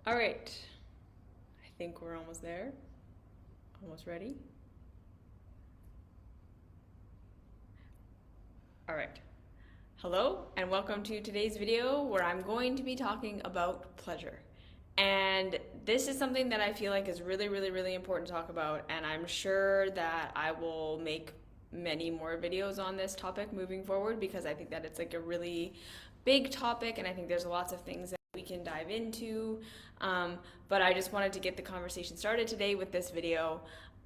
All right. I think we're almost there. Almost ready. All right. Hello, and welcome to today's video where I'm going to be talking about pleasure. And this is something that I feel like is really, really, really important to talk about, and I'm sure that I will make many more videos on this topic moving forward because I think that it's like a really big topic, and I think there's lots of things that we can dive into. But I just wanted to get the conversation started today with this video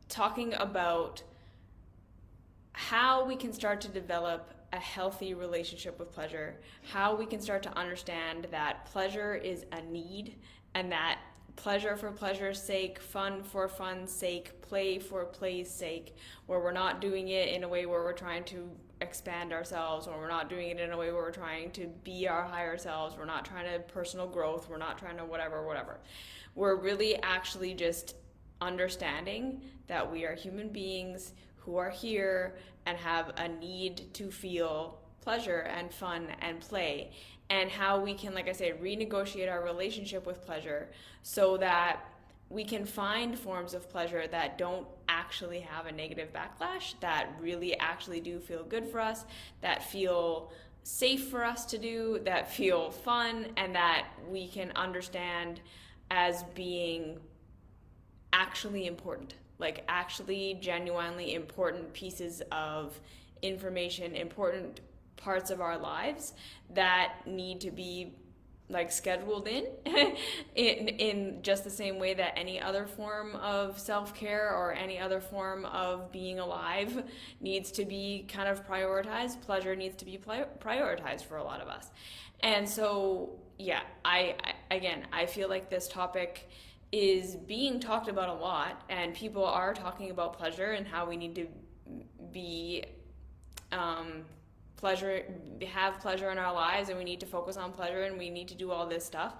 talking about how we can start to develop a healthy relationship with pleasure, how we can start to understand that pleasure is a need and that pleasure for pleasure's sake, fun for fun's sake, play for play's sake, where we're not doing it in a way where we're trying to expand ourselves, or we're not doing it in a way where we're trying to be our higher selves, we're not trying to personal growth, we're not trying to whatever. We're really actually just understanding that we are human beings who are here and have a need to feel pleasure and fun and play, and how we can, like I said, renegotiate our relationship with pleasure so that we can find forms of pleasure that don't actually have a negative backlash, that really actually do feel good for us, that feel safe for us to do, that feel fun, and that we can understand as being actually important, like actually genuinely important pieces of information, important parts of our lives that need to be like scheduled in just the same way that any other form of self-care or any other form of being alive needs to be kind of prioritized. Pleasure needs to be prioritized for a lot of us. And so yeah, I feel like this topic is being talked about a lot, and people are talking about pleasure and how we need to be have pleasure in our lives, and we need to focus on pleasure, and we need to do all this stuff.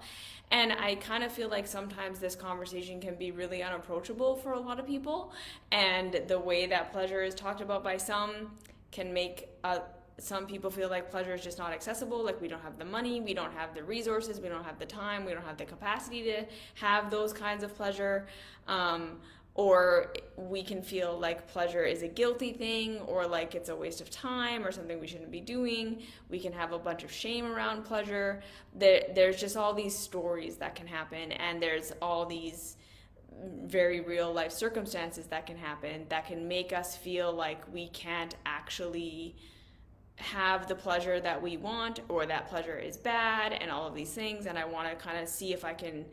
And I kind of feel like sometimes this conversation can be really unapproachable for a lot of people, and the way that pleasure is talked about by some can make some people feel like pleasure is just not accessible, like we don't have the money, we don't have the resources, we don't have the time, we don't have the capacity to have those kinds of pleasure. Or we can feel like pleasure is a guilty thing, or like it's a waste of time or something we shouldn't be doing. We can have a bunch of shame around pleasure. There's just all these stories that can happen, and there's all these very real life circumstances that can happen that can make us feel like we can't actually have the pleasure that we want, or that pleasure is bad, and all of these things. And I want to kind of see if I can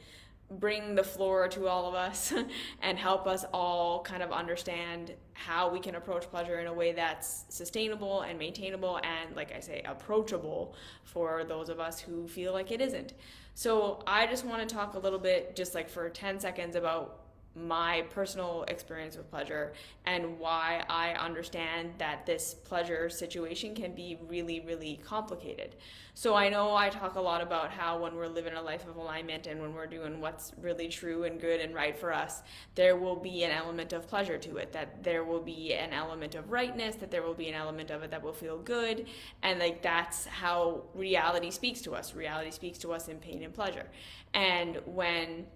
bring the floor to all of us and help us all kind of understand how we can approach pleasure in a way that's sustainable and maintainable and, like I say, approachable for those of us who feel like it isn't. So I just want to talk a little bit, just like for 10 seconds, about my personal experience with pleasure and why I understand that this pleasure situation can be really, really complicated. So I know I talk a lot about how when we're living a life of alignment and when we're doing what's really true and good and right for us, there will be an element of pleasure to it, that there will be an element of rightness, that there will be an element of it that will feel good. And like that's how reality speaks to us. Reality speaks to us in pain and pleasure. And when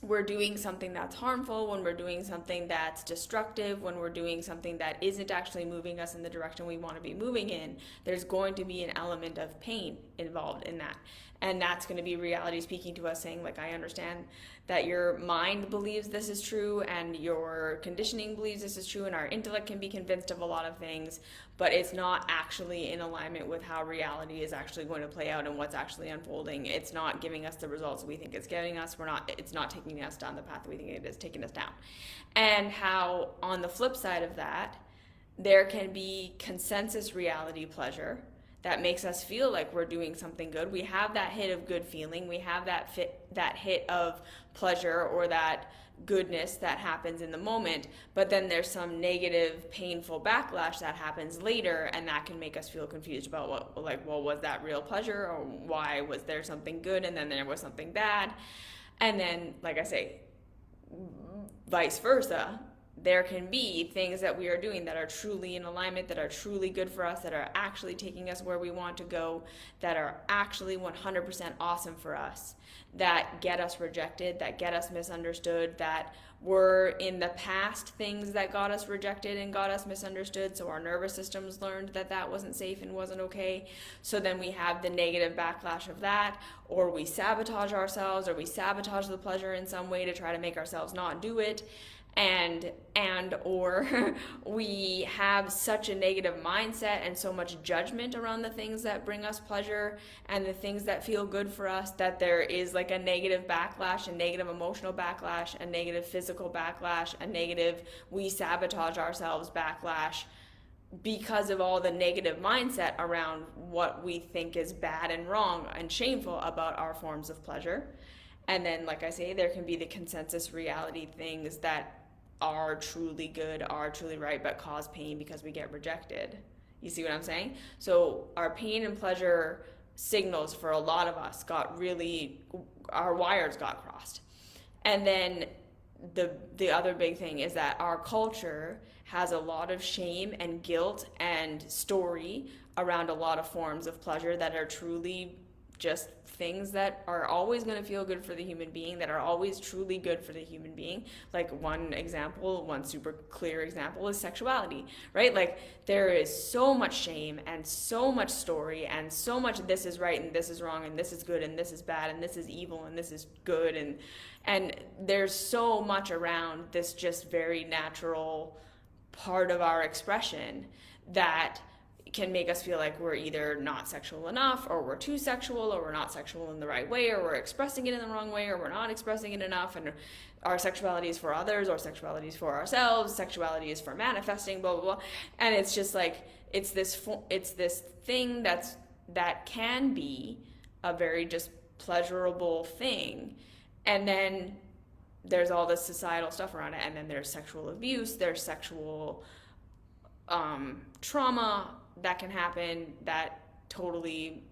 we're doing something that's harmful, when we're doing something that's destructive, when we're doing something that isn't actually moving us in the direction we want to be moving in, there's going to be an element of pain involved in that. And that's going to be reality speaking to us, saying, like, I understand that your mind believes this is true, and your conditioning believes this is true, and our intellect can be convinced of a lot of things, but it's not actually in alignment with how reality is actually going to play out and what's actually unfolding. It's not giving us the results we think it's giving us. It's not taking us down the path we think it is taking us down. And how, on the flip side of that, there can be consensus reality pleasure that makes us feel like we're doing something good. We have that hit of good feeling. We have that hit of pleasure, or that goodness that happens in the moment, but then there's some negative, painful backlash that happens later, and that can make us feel confused about was that real pleasure, or why was there something good and then there was something bad? And then, like I say, vice versa, there can be things that we are doing that are truly in alignment, that are truly good for us, that are actually taking us where we want to go, that are actually 100% awesome for us, that get us rejected, that get us misunderstood, that were in the past things that got us rejected and got us misunderstood, so our nervous systems learned that that wasn't safe and wasn't okay. So then we have the negative backlash of that, or we sabotage ourselves, or we sabotage the pleasure in some way to try to make ourselves not do it. And or we have such a negative mindset and so much judgment around the things that bring us pleasure and the things that feel good for us, that there is like a negative backlash, a negative emotional backlash, a negative physical backlash, a negative we sabotage ourselves backlash, because of all the negative mindset around what we think is bad and wrong and shameful about our forms of pleasure. And then, like I say, there can be the consensus reality things that are truly good, are truly right, but cause pain because we get rejected. You see what I'm saying? So our pain and pleasure signals for a lot of us our wires got crossed. And then the other big thing is that our culture has a lot of shame and guilt and story around a lot of forms of pleasure that are truly just things that are always going to feel good for the human being, that are always truly good for the human being. Like one super clear example is sexuality, right? Like there is so much shame and so much story and so much this is right and this is wrong and this is good and this is bad and this is evil and this is good, and there's so much around this just very natural part of our expression that can make us feel like we're either not sexual enough, or we're too sexual, or we're not sexual in the right way, or we're expressing it in the wrong way, or we're not expressing it enough, and our sexuality is for others, or sexuality is for ourselves, sexuality is for manifesting, blah, blah, blah. And it's just like, it's this thing that can be a very just pleasurable thing. And then there's all this societal stuff around it, and then there's sexual abuse, there's sexual trauma that can happen that totally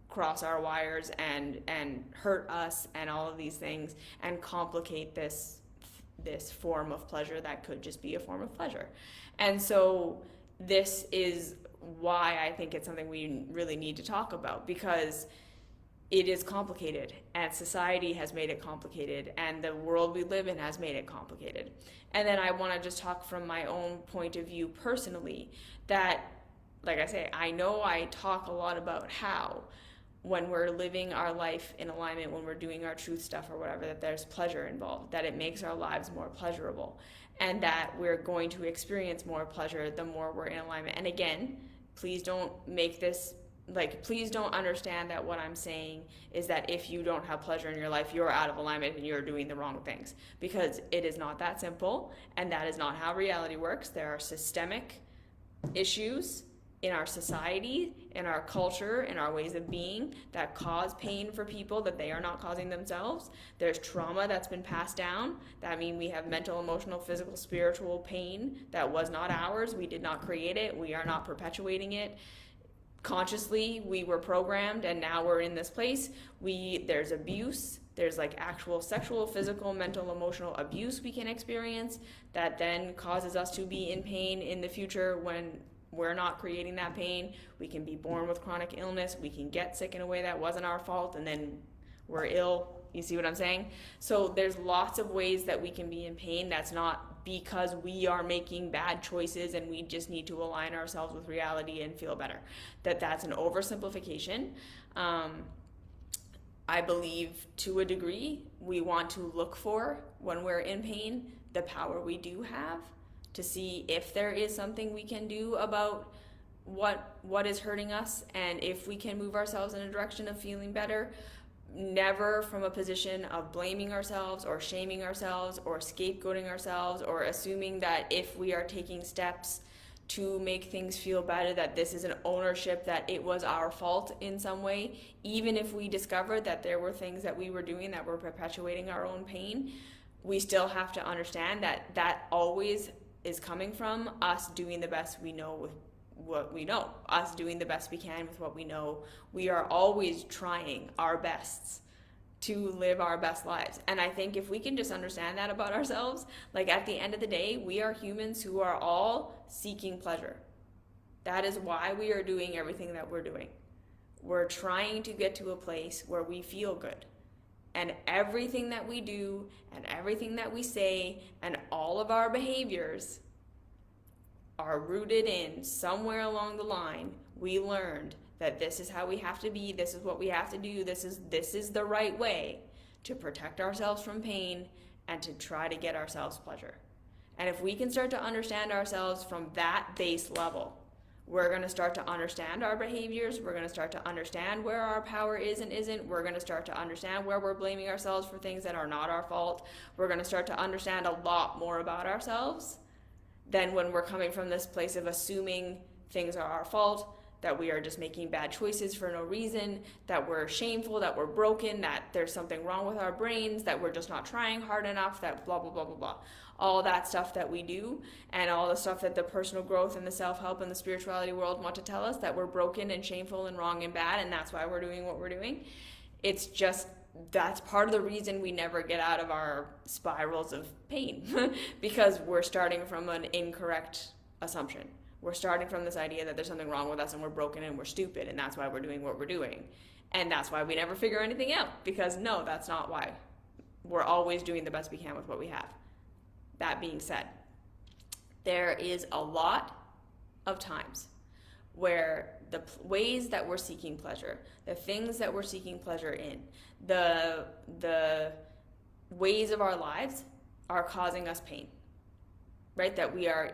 cross our wires and hurt us and all of these things and complicate this form of pleasure that could just be a form of pleasure. And so this is why I think it's something we really need to talk about, because it is complicated, and society has made it complicated, and the world we live in has made it complicated. And then I want to just talk from my own point of view personally, that, like I say, I know I talk a lot about how when we're living our life in alignment, when we're doing our truth stuff or whatever, that there's pleasure involved, that it makes our lives more pleasurable, and that we're going to experience more pleasure the more we're in alignment. And again, please don't understand that what I'm saying is that if you don't have pleasure in your life, you're out of alignment and you're doing the wrong things, because it is not that simple, and that is not how reality works. There are systemic issues in our society, in our culture, in our ways of being that cause pain for people that they are not causing themselves. There's trauma that's been passed down. That means we have mental, emotional, physical, spiritual pain that was not ours. We did not create it. We are not perpetuating it. Consciously, we were programmed, and now we're in this place. There's abuse. There's like actual sexual, physical, mental, emotional abuse we can experience that then causes us to be in pain in the future when we're not creating that pain. We can be born with chronic illness. We can get sick in a way that wasn't our fault, and then we're ill. You see what I'm saying? So there's lots of ways that we can be in pain. That's not because we are making bad choices and we just need to align ourselves with reality and feel better. That's an oversimplification. I believe to a degree we want to look for, when we're in pain, the power we do have to see if there is something we can do about what is hurting us, and if we can move ourselves in a direction of feeling better. Never from a position of blaming ourselves or shaming ourselves or scapegoating ourselves or assuming that if we are taking steps to make things feel better, that this is an ownership, that it was our fault in some way. Even if we discovered that there were things that we were doing that were perpetuating our own pain, we still have to understand that that always is coming from us doing the best we know with what we know, us doing the best we can with what we know. We are always trying our best to live our best lives. And I think if we can just understand that about ourselves, like at the end of the day, we are humans who are all seeking pleasure. That is why we are doing everything that we're doing. We're trying to get to a place where we feel good. And everything that we do and everything that we say and all of our behaviors are rooted in somewhere along the line. We learned that this is how we have to be, this is what we have to do, this is the right way to protect ourselves from pain and to try to get ourselves pleasure. And if we can start to understand ourselves from that base level, we're going to start to understand our behaviors, we're going to start to understand where our power is and isn't, we're going to start to understand where we're blaming ourselves for things that are not our fault, we're going to start to understand a lot more about ourselves than when we're coming from this place of assuming things are our fault, that we are just making bad choices for no reason, that we're shameful, that we're broken, that there's something wrong with our brains, that we're just not trying hard enough, that blah, blah, blah, blah, blah. All that stuff that we do, and all the stuff that the personal growth and the self-help and the spirituality world want to tell us, that we're broken and shameful and wrong and bad, and that's why we're doing what we're doing. It's just, that's part of the reason we never get out of our spirals of pain, because we're starting from an incorrect assumption. We're starting from this idea that there's something wrong with us and we're broken and we're stupid, and that's why we're doing what we're doing. And that's why we never figure anything out, because no, that's not why. We're always doing the best we can with what we have. That being said, there is a lot of times where the ways that we're seeking pleasure, the things that we're seeking pleasure in, the ways of our lives are causing us pain, right? That we are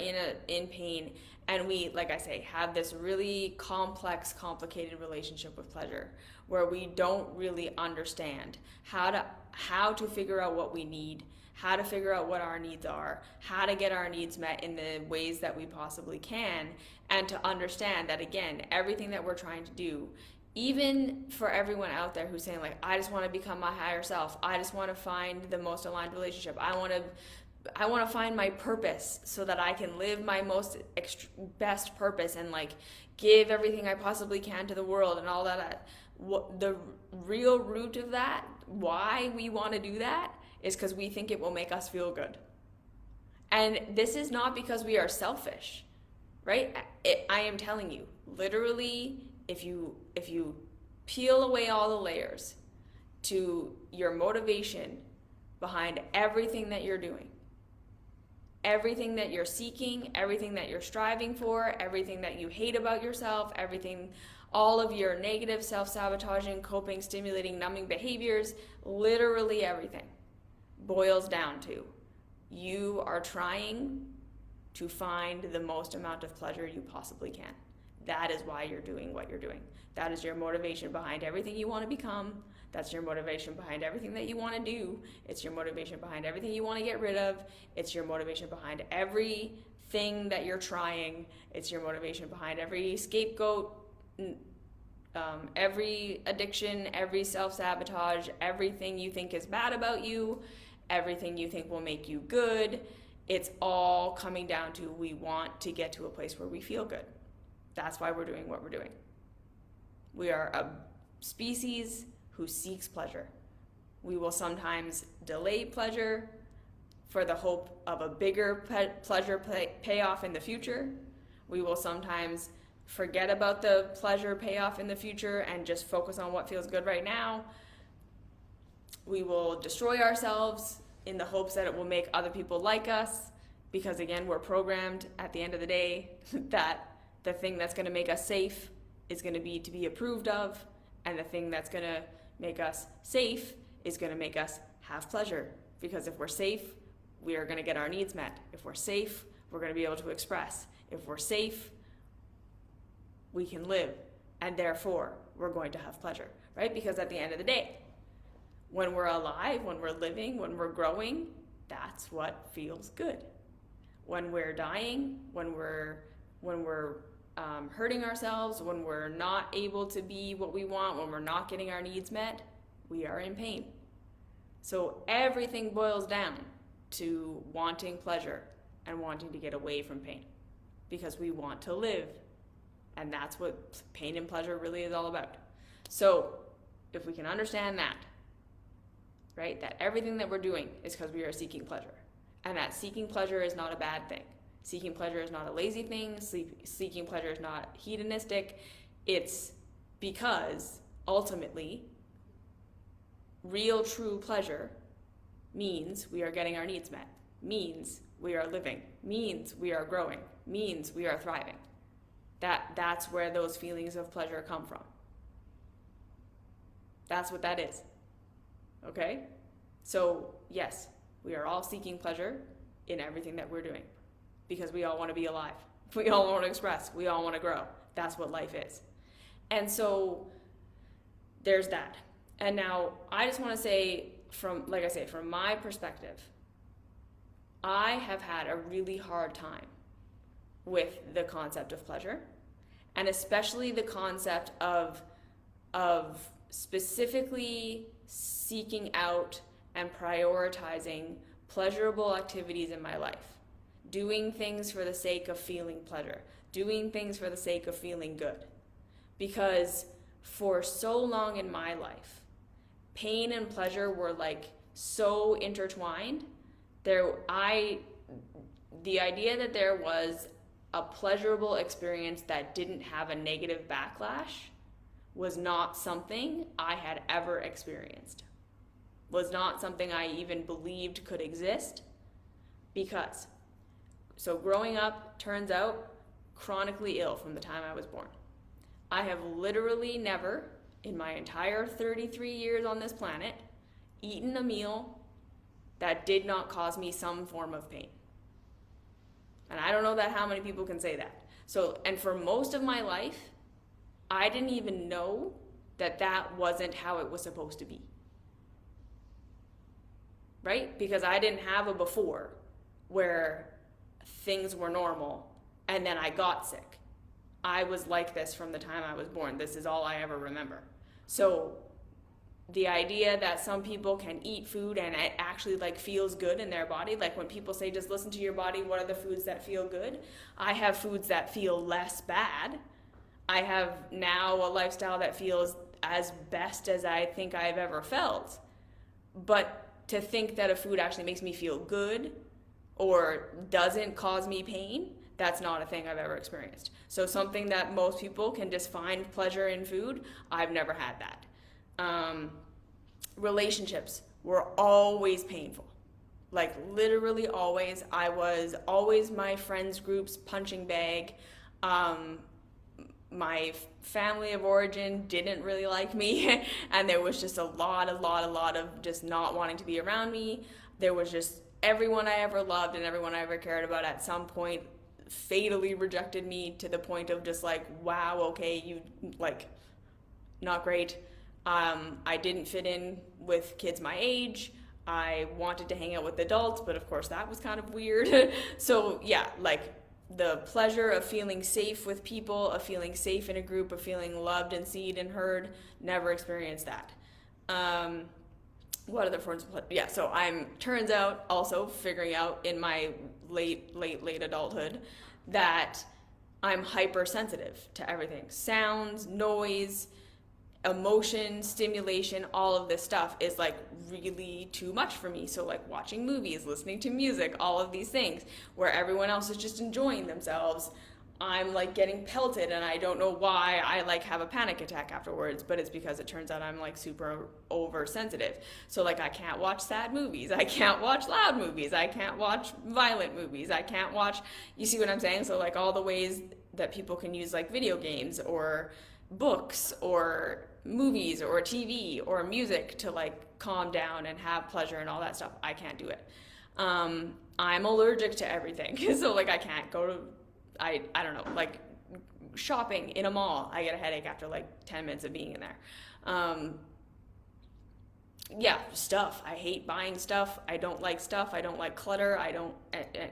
in pain, and we, like I say, have this really complex, complicated relationship with pleasure where we don't really understand how to figure out what we need, how to figure out what our needs are, how to get our needs met in the ways that we possibly can, and to understand that, again, everything that we're trying to do, even for everyone out there who's saying, like, I just want to become my higher self, I just want to find the most aligned relationship, I want to find my purpose so that I can live my most best purpose and, like, give everything I possibly can to the world and all that. The real root of that, why we want to do that, is because we think it will make us feel good. And this is not because we are selfish, right? I am telling you, literally, if you peel away all the layers to your motivation behind everything that you're doing, everything that you're seeking, everything that you're striving for, everything that you hate about yourself, everything, all of your negative, self-sabotaging, coping, stimulating, numbing behaviors, literally everything boils down to you are trying to find the most amount of pleasure you possibly can. That is why you're doing what you're doing. That is your motivation behind everything you want to become. That's your motivation behind everything that you want to do. It's your motivation behind everything you want to get rid of. It's your motivation behind everything that you're trying. It's your motivation behind every scapegoat, every addiction, every self-sabotage, everything you think is bad about you, everything you think will make you good. It's all coming down to we want to get to a place where we feel good. That's why we're doing what we're doing. We are a species who seeks pleasure. We will sometimes delay pleasure for the hope of a bigger pleasure payoff in the future. We will sometimes forget about the pleasure payoff in the future and just focus on what feels good right now. We will destroy ourselves in the hopes that it will make other people like us, because again, we're programmed at the end of the day that the thing that's going to make us safe is going to be approved of, and the thing that's going to make us safe is going to make us have pleasure, because if we're safe, we are going to get our needs met. If we're safe, we're going to be able to express. If we're safe, we can live, and therefore we're going to have pleasure, right? Because at the end of the day, when we're alive, when we're living, when we're growing, that's what feels good. When we're dying, when we're hurting ourselves, when we're not able to be what we want, when we're not getting our needs met, we are in pain. So everything boils down to wanting pleasure and wanting to get away from pain, because we want to live. And that's what pain and pleasure really is all about. So if we can understand that, right? That everything that we're doing is because we are seeking pleasure. And that seeking pleasure is not a bad thing. Seeking pleasure is not a lazy thing. Seeking pleasure is not hedonistic. It's because ultimately, real, true pleasure means we are getting our needs met, means we are living, means we are growing, means we are thriving. That's where those feelings of pleasure come from. That's what that is. Okay? So, yes, we are all seeking pleasure in everything that we're doing because we all want to be alive. We all want to express. We all want to grow. That's what life is. And so there's that. And now I just want to say, from my perspective, I have had a really hard time with the concept of pleasure, and especially the concept of specifically seeking out and prioritizing pleasurable activities in my life, doing things for the sake of feeling pleasure, doing things for the sake of feeling good. Because for so long in my life, pain and pleasure were like so intertwined. The idea that there was a pleasurable experience that didn't have a negative backlash was not something I had ever experienced. Was not something I even believed could exist. Because, so growing up, turns out, chronically ill from the time I was born. I have literally never, in my entire 33 years on this planet, eaten a meal that did not cause me some form of pain. And I don't know how many people can say that. So, and for most of my life, I didn't even know that wasn't how it was supposed to be. Right? Because I didn't have a before where things were normal and then I got sick. I was like this from the time I was born. This is all I ever remember. So the idea that some people can eat food and it actually like feels good in their body, like when people say just listen to your body, what are the foods that feel good? I have foods that feel less bad. I have now a lifestyle that feels as best as I think I've ever felt. But to think that a food actually makes me feel good or doesn't cause me pain, that's not a thing I've ever experienced. So something that most people can just find pleasure in food, I've never had that. Relationships were always painful. Like literally always. I was always my friends group's punching bag. My family of origin didn't really like me and there was just a lot of just not wanting to be around me. There was just everyone I ever loved and everyone I ever cared about at some point fatally rejected me to the point of just like, wow, okay, you like, not great. I didn't fit in with kids my age. I wanted to hang out with adults, but of course that was kind of weird. So yeah, like the pleasure of feeling safe with people, of feeling safe in a group, of feeling loved and seen and heard, never experienced that. What other forms of pleasure? Yeah, so turns out also figuring out in my late adulthood that I'm hypersensitive to everything. Sounds, noise, emotion, stimulation, all of this stuff is like really too much for me. So like watching movies, listening to music, all of these things where everyone else is just enjoying themselves, I'm like getting pelted and I don't know why I like have a panic attack afterwards, but it's because it turns out I'm like super oversensitive. So like I can't watch sad movies, I can't watch loud movies, I can't watch violent movies, I can't watch, you see what I'm saying? So like all the ways that people can use like video games or books or movies or TV or music to like calm down and have pleasure and all that stuff, I can't do it. I'm allergic to everything. So like I can't go to, I don't know, like shopping in a mall, I get a headache after like 10 minutes of being in there. Yeah, stuff. I hate buying stuff. I don't like stuff. I don't like clutter.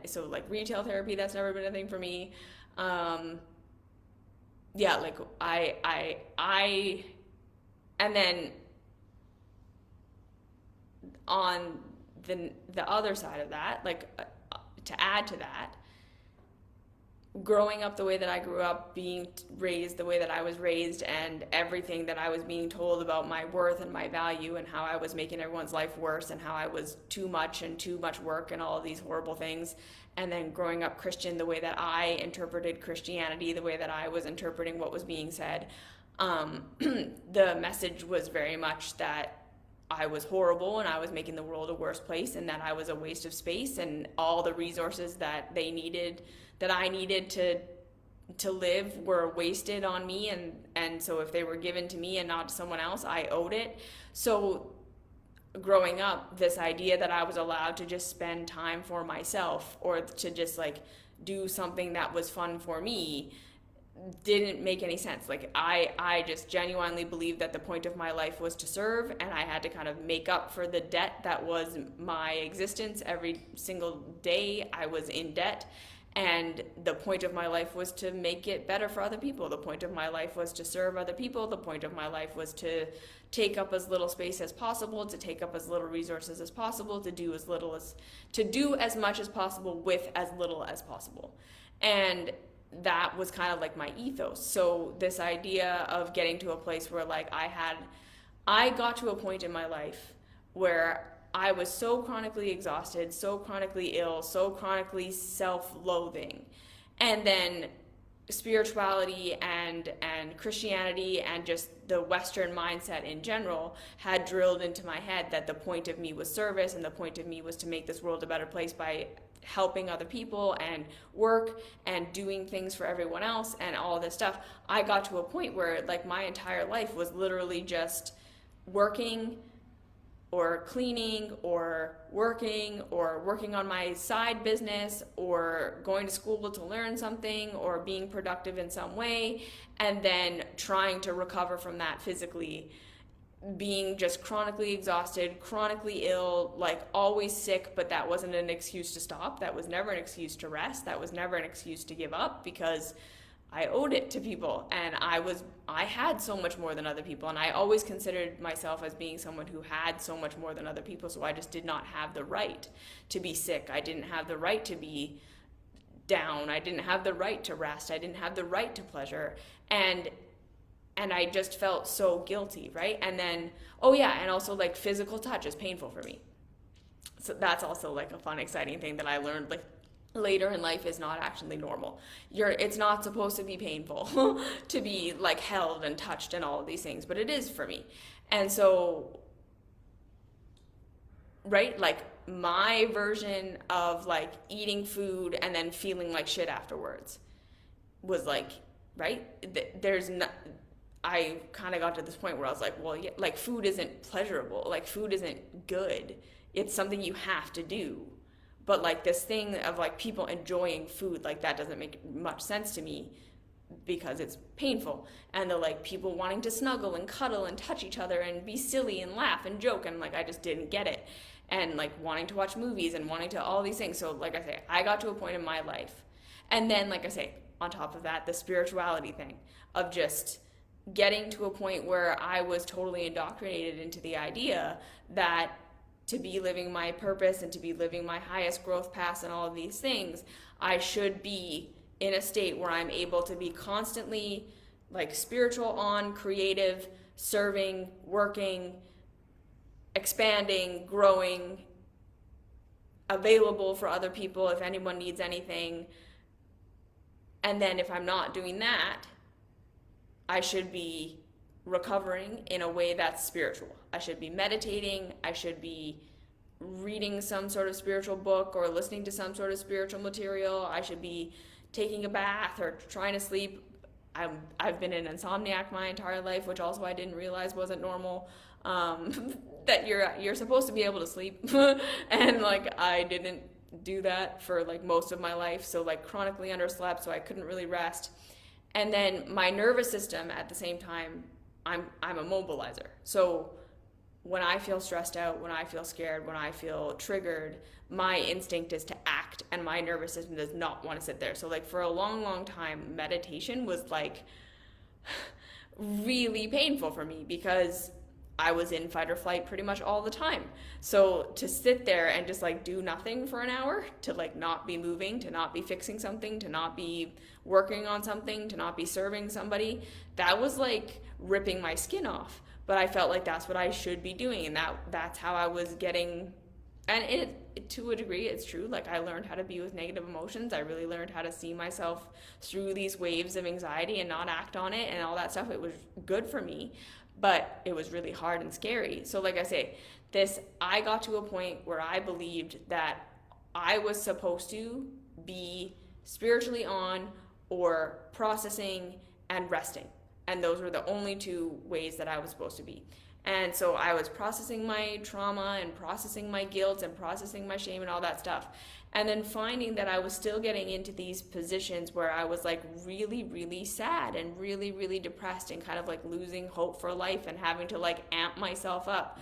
So like retail therapy, that's never been a thing for me. Yeah, like and then on the other side of that, like to add to that, growing up the way that I grew up, being raised the way that I was raised, and everything that I was being told about my worth and my value and how I was making everyone's life worse and how I was too much and too much work and all of these horrible things. And then growing up Christian, the way that I interpreted Christianity, the way that I was interpreting what was being said, the message was very much that I was horrible and I was making the world a worse place, and that I was a waste of space, and all the resources that I needed to live were wasted on me, and so if they were given to me and not to someone else, I owed it. So growing up, this idea that I was allowed to just spend time for myself, or to just like do something that was fun for me, didn't make any sense. Like I just genuinely believed that the point of my life was to serve, and I had to kind of make up for the debt that was my existence. Every single day I was in debt, and the point of my life was to make it better for other people. The point of my life was to serve other people. The point of my life was to take up as little space as possible, to take up as little resources as possible, to do as much as possible with as little as possible. And that was kind of like my ethos. So this idea of getting to a place where like I got to a point in my life where I was so chronically exhausted, so chronically ill, so chronically self-loathing. And then spirituality and Christianity and just the Western mindset in general had drilled into my head that the point of me was service, and the point of me was to make this world a better place by helping other people and work and doing things for everyone else and all this stuff. I got to a point where like my entire life was literally just working or cleaning or working on my side business or going to school to learn something or being productive in some way, and then trying to recover from that physically, being just chronically exhausted, chronically ill, like always sick. But that wasn't an excuse to stop. That was never an excuse to rest. That was never an excuse to give up, because I owed it to people, and I had so much more than other people, and I always considered myself as being someone who had so much more than other people. So I just did not have the right to be sick. I didn't have the right to be down. I didn't have the right to rest. I didn't have the right to pleasure, and I just felt so guilty, right? And then, oh yeah, and also like physical touch is painful for me. So that's also like a fun, exciting thing that I learned like later in life is not actually normal. It's not supposed to be painful to be like held and touched and all of these things, but it is for me. And so, right, like my version of like eating food and then feeling like shit afterwards was like, right, I kind of got to this point where I was like, well, yeah, like food isn't pleasurable, like food isn't good, it's something you have to do. But like this thing of like people enjoying food, like that doesn't make much sense to me, because it's painful. And the like people wanting to snuggle and cuddle and touch each other and be silly and laugh and joke, and like I just didn't get it. And like wanting to watch movies and wanting to all these things. So like I say, I got to a point in my life. And then like I say, on top of that, the spirituality thing of just getting to a point where I was totally indoctrinated into the idea that to be living my purpose and to be living my highest growth paths and all of these things, I should be in a state where I'm able to be constantly like spiritual on, creative, serving, working, expanding, growing, available for other people if anyone needs anything. And then if I'm not doing that, I should be recovering in a way that's spiritual. I should be meditating. I should be reading some sort of spiritual book or listening to some sort of spiritual material. I should be taking a bath or trying to sleep. I've been an insomniac my entire life, which also I didn't realize wasn't normal. That you're supposed to be able to sleep, and like I didn't do that for like most of my life. So like chronically underslept, so I couldn't really rest. And then my nervous system at the same time, I'm a mobilizer. So when I feel stressed out, when I feel scared, when I feel triggered, my instinct is to act, and my nervous system does not want to sit there. So like for a long, long time, meditation was like really painful for me, because I was in fight or flight pretty much all the time. So to sit there and just like do nothing for an hour, to like not be moving, to not be fixing something, to not be working on something, to not be serving somebody, that was like ripping my skin off. But I felt like that's what I should be doing, and that's how I was getting. And it, to a degree, it's true. Like, I learned how to be with negative emotions. I really learned how to see myself through these waves of anxiety and not act on it and all that stuff. It was good for me, but it was really hard and scary. So like I say, I got to a point where I believed that I was supposed to be spiritually on or processing and resting. And those were the only two ways that I was supposed to be. And so I was processing my trauma and processing my guilt and processing my shame and all that stuff. And then finding that I was still getting into these positions where I was like really, really sad and really, really depressed and kind of like losing hope for life and having to like amp myself up.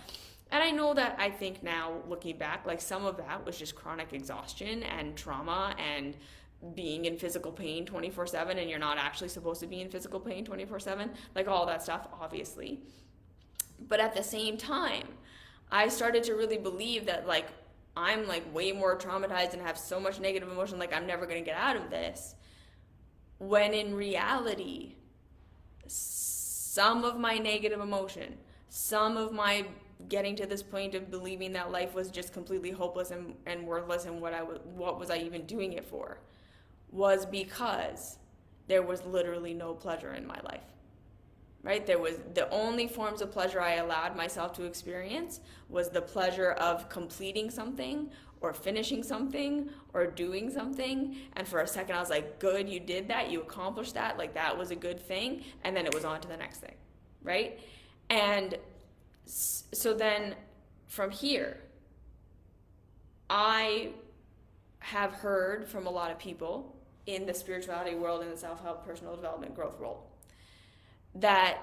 And I know that I think now, looking back, like some of that was just chronic exhaustion and trauma and being in physical pain 24/7, and you're not actually supposed to be in physical pain 24/7, like all that stuff, obviously. But at the same time, I started to really believe that like I'm like way more traumatized and have so much negative emotion, like I'm never going to get out of this. When in reality, some of my negative emotion, some of my getting to this point of believing that life was just completely hopeless and worthless, and what was I even doing it for, was because there was literally no pleasure in my life. Right? There was the only forms of pleasure I allowed myself to experience was the pleasure of completing something or finishing something or doing something. And for a second I was like, good, you did that, you accomplished that, like that was a good thing. And then it was on to the next thing, right? And so then from here, I have heard from a lot of people in the spirituality world, in the self-help, personal development, growth world, that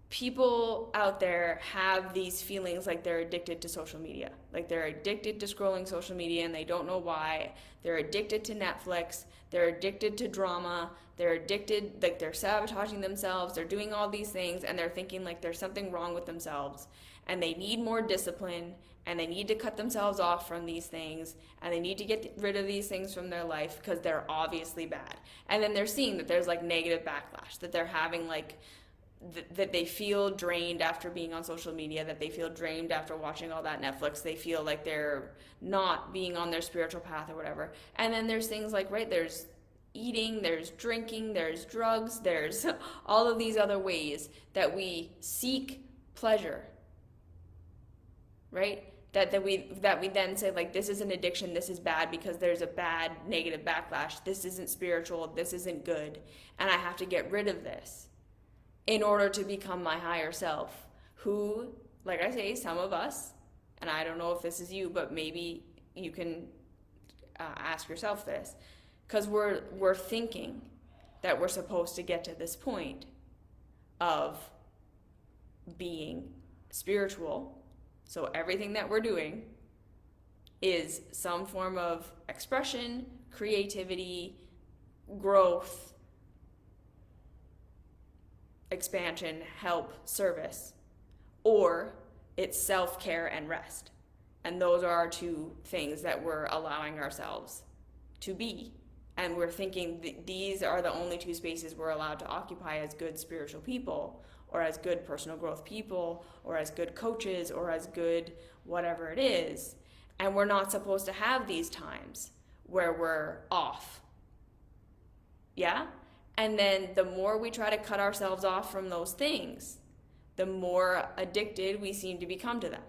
people out there have these feelings like they're addicted to social media. Like they're addicted to scrolling social media and they don't know why. They're addicted to Netflix. They're addicted to drama. They're addicted, like they're sabotaging themselves. They're doing all these things and they're thinking like there's something wrong with themselves and they need more discipline and they need to cut themselves off from these things and they need to get rid of these things from their life because they're obviously bad. And then they're seeing that there's like negative backlash, that they're having like that they feel drained after being on social media, that they feel drained after watching all that Netflix, they feel like they're not being on their spiritual path or whatever. And then there's things like, right, there's eating, there's drinking, there's drugs, there's all of these other ways that we seek pleasure, right? That we then say like, this is an addiction, this is bad because there's a bad negative backlash, this isn't spiritual, this isn't good, and I have to get rid of this in order to become my higher self, who, like I say, some of us, and I don't know if this is you, but maybe you can ask yourself this, because we're thinking that we're supposed to get to this point of being spiritual, so everything that we're doing is some form of expression, creativity, growth, expansion, help, service, or it's self-care and rest. And those are our two things that we're allowing ourselves to be. And we're thinking these are the only two spaces we're allowed to occupy as good spiritual people, or as good personal growth people, or as good coaches, or as good whatever it is. And we're not supposed to have these times where we're off. Yeah? And then the more we try to cut ourselves off from those things, the more addicted we seem to become to them.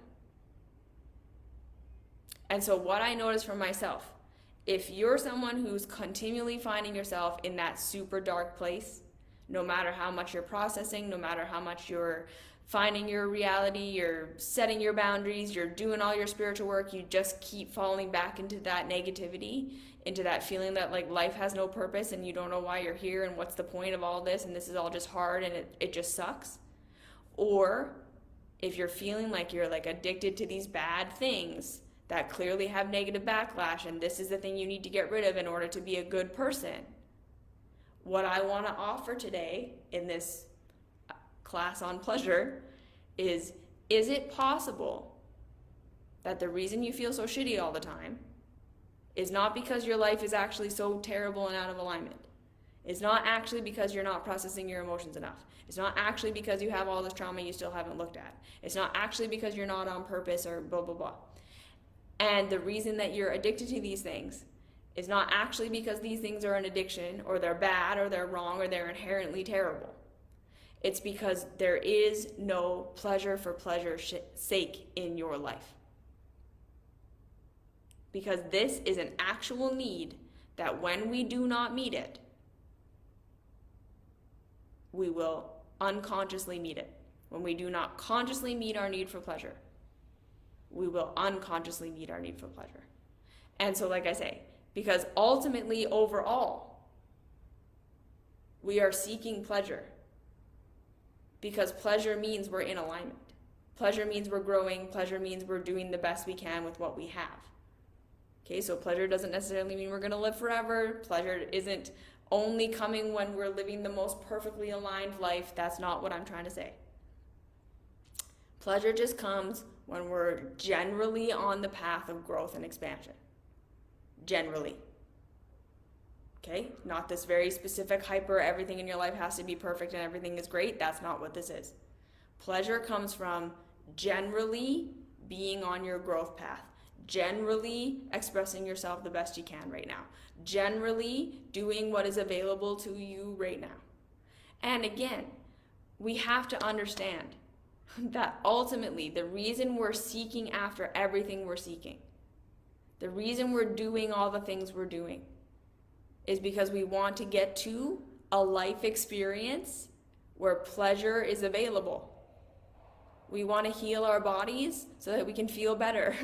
And so what I notice for myself, if you're someone who's continually finding yourself in that super dark place, no matter how much you're processing, no matter how much you're finding your reality, you're setting your boundaries, you're doing all your spiritual work, you just keep falling back into that negativity, into that feeling that like life has no purpose and you don't know why you're here and what's the point of all this and this is all just hard and it just sucks. Or if you're feeling like you're like addicted to these bad things that clearly have negative backlash and this is the thing you need to get rid of in order to be a good person, what I want to offer today in this class on pleasure is Is it possible that the reason you feel so shitty all the time is not because your life is actually so terrible and out of alignment? It's not actually because you're not processing your emotions enough. It's not actually because you have all this trauma you still haven't looked at. It's not actually because you're not on purpose or blah, blah, blah. And the reason that you're addicted to these things is not actually because these things are an addiction or they're bad or they're wrong or they're inherently terrible. It's because there is no pleasure for pleasure's sake in your life. Because this is an actual need that when we do not meet it, we will unconsciously meet it. When we do not consciously meet our need for pleasure, we will unconsciously meet our need for pleasure. And so, like I say, because ultimately, overall, we are seeking pleasure. Because pleasure means we're in alignment. Pleasure means we're growing. Pleasure means we're doing the best we can with what we have. Okay, so pleasure doesn't necessarily mean we're going to live forever. Pleasure isn't only coming when we're living the most perfectly aligned life. That's not what I'm trying to say. Pleasure just comes when we're generally on the path of growth and expansion. Generally. Okay? Not this very specific hyper, everything in your life has to be perfect and everything is great. That's not what this is. Pleasure comes from generally being on your growth path. Generally expressing yourself the best you can right now. Generally doing what is available to you right now. And again, we have to understand that ultimately the reason we're seeking after everything we're seeking, the reason we're doing all the things we're doing, is because we want to get to a life experience where pleasure is available. We want to heal our bodies so that we can feel better.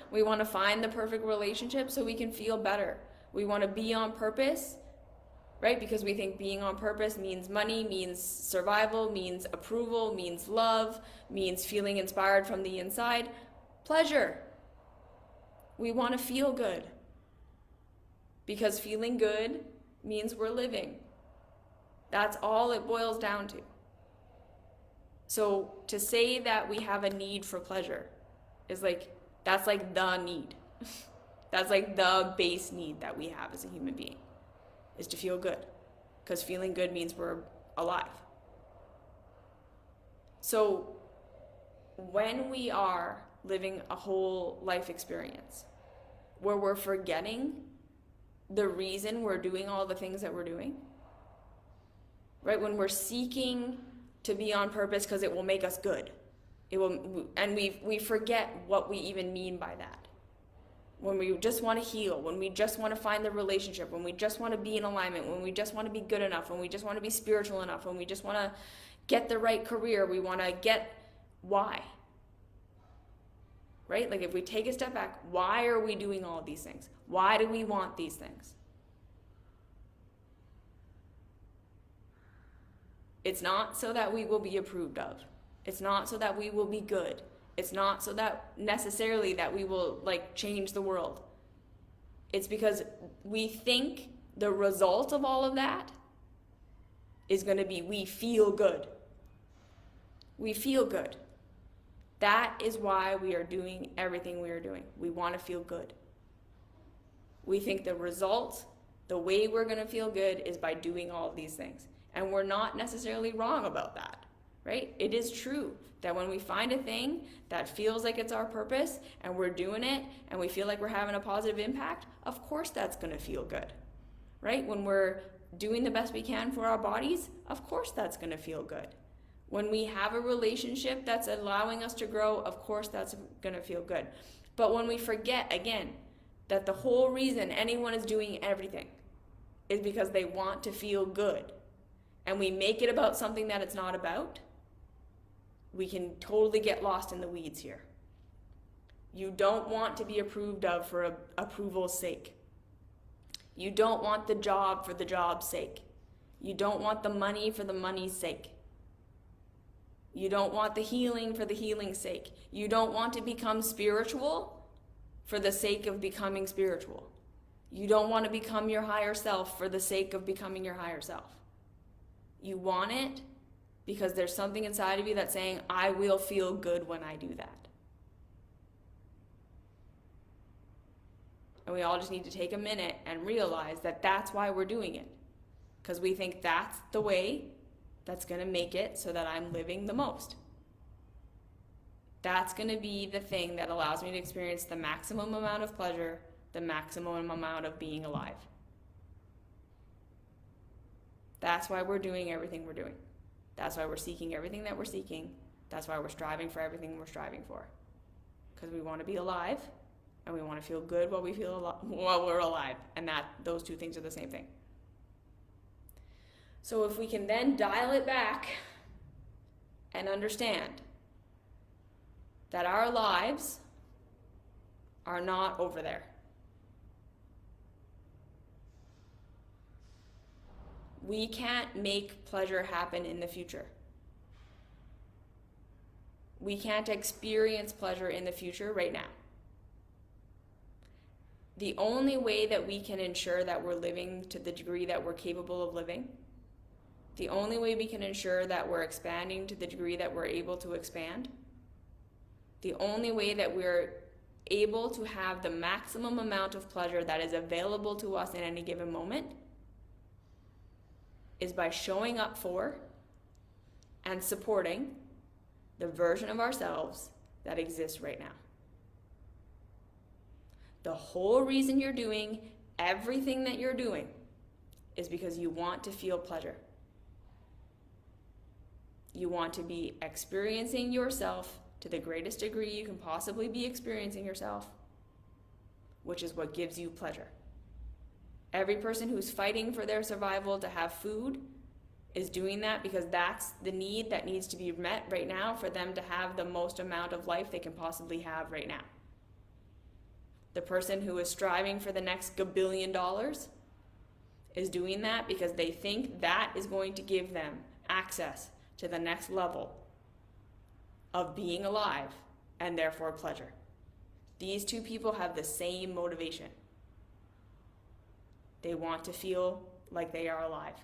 We want to find the perfect relationship so we can feel better. We want to be on purpose, right? Because we think being on purpose means money, means survival, means approval, means love, means feeling inspired from the inside. Pleasure. We want to feel good. Because feeling good means we're living. That's all it boils down to. So to say that we have a need for pleasure is that's like the need. That's like the base need that we have as a human being, is to feel good. Because feeling good means we're alive. So when we are living a whole life experience where we're forgetting the reason we're doing all the things that we're doing, right? When we're seeking to be on purpose because it will make us good, and we forget what we even mean by that. When we just want to heal, when we just want to find the relationship, when we just want to be in alignment, when we just want to be good enough, when we just want to be spiritual enough, when we just want to get the right career, we want to get why. Right? Like if we take a step back, why are we doing all of these things? Why do we want these things? It's not so that we will be approved of. It's not so that we will be good. It's not so that necessarily that we will change the world. It's because we think the result of all of that is going to be we feel good. We feel good. That is why we are doing everything we are doing. We want to feel good. We think the result, the way we're going to feel good is by doing all of these things. And we're not necessarily wrong about that, right? It is true that when we find a thing that feels like it's our purpose and we're doing it and we feel like we're having a positive impact, of course that's going to feel good, right? When we're doing the best we can for our bodies, of course that's going to feel good. When we have a relationship that's allowing us to grow, of course that's going to feel good. But when we forget, again, that the whole reason anyone is doing everything is because they want to feel good, and we make it about something that it's not about, we can totally get lost in the weeds here. You don't want to be approved of for approval's sake. You don't want the job for the job's sake. You don't want the money for the money's sake. You don't want the healing for the healing's sake. You don't want to become spiritual for the sake of becoming spiritual. You don't want to become your higher self for the sake of becoming your higher self. You want it because there's something inside of you that's saying, I will feel good when I do that. And we all just need to take a minute and realize that that's why we're doing it. Because we think that's the way that's going to make it so that I'm living the most. That's going to be the thing that allows me to experience the maximum amount of pleasure, the maximum amount of being alive. That's why we're doing everything we're doing. That's why we're seeking everything that we're seeking. That's why we're striving for everything we're striving for. Because we want to be alive, and we want to feel good while we're alive. And those two things are the same thing. So if we can then dial it back and understand that our lives are not over there. We can't make pleasure happen in the future. We can't experience pleasure in the future right now. The only way that we can ensure that we're living to the degree that we're capable of living, the only way we can ensure that we're expanding to the degree that we're able to expand, the only way that we're able to have the maximum amount of pleasure that is available to us in any given moment is by showing up for and supporting the version of ourselves that exists right now. The whole reason you're doing everything that you're doing is because you want to feel pleasure. You want to be experiencing yourself to the greatest degree you can possibly be experiencing yourself, which is what gives you pleasure. Every person who's fighting for their survival to have food is doing that because that's the need that needs to be met right now for them to have the most amount of life they can possibly have right now. The person who is striving for the next $1 billion is doing that because they think that is going to give them access to the next level of being alive and therefore pleasure. These two people have the same motivation. They want to feel like they are alive,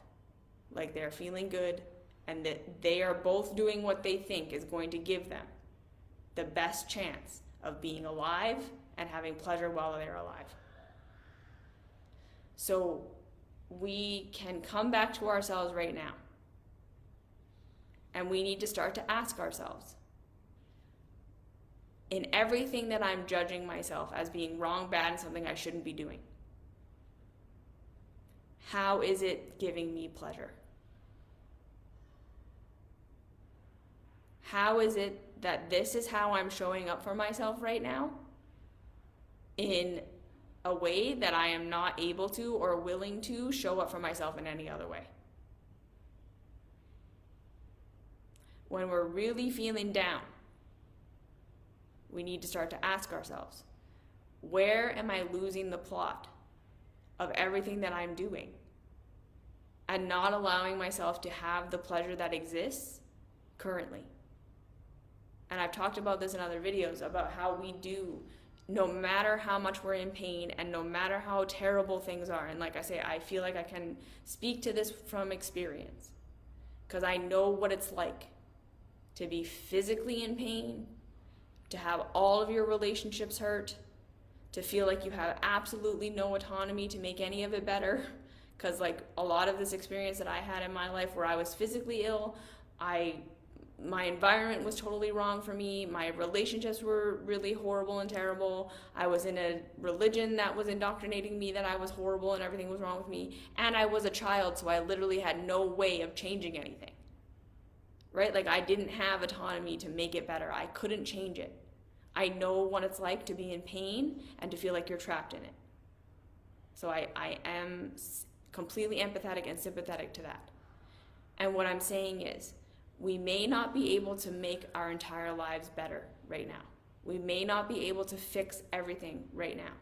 like they're feeling good, and that they are both doing what they think is going to give them the best chance of being alive and having pleasure while they're alive. So we can come back to ourselves right now, and we need to start to ask ourselves, in everything that I'm judging myself as being wrong, bad, and something I shouldn't be doing, how is it giving me pleasure? How is it that this is how I'm showing up for myself right now in a way that I am not able to or willing to show up for myself in any other way? When we're really feeling down, we need to start to ask ourselves, where am I losing the plot of everything that I'm doing and not allowing myself to have the pleasure that exists currently? And I've talked about this in other videos about how we do, no matter how much we're in pain and no matter how terrible things are. And like I say, I feel like I can speak to this from experience because I know what it's like to be physically in pain, to have all of your relationships hurt, to feel like you have absolutely no autonomy to make any of it better. Because like a lot of this experience that I had in my life where I was physically ill, my environment was totally wrong for me. My relationships were really horrible and terrible. I was in a religion that was indoctrinating me that I was horrible and everything was wrong with me. And I was a child, so I literally had no way of changing anything. Right? Like I didn't have autonomy to make it better. I couldn't change it. I know what it's like to be in pain and to feel like you're trapped in it. So I am completely empathetic and sympathetic to that. And what I'm saying is, we may not be able to make our entire lives better right now. We may not be able to fix everything right now.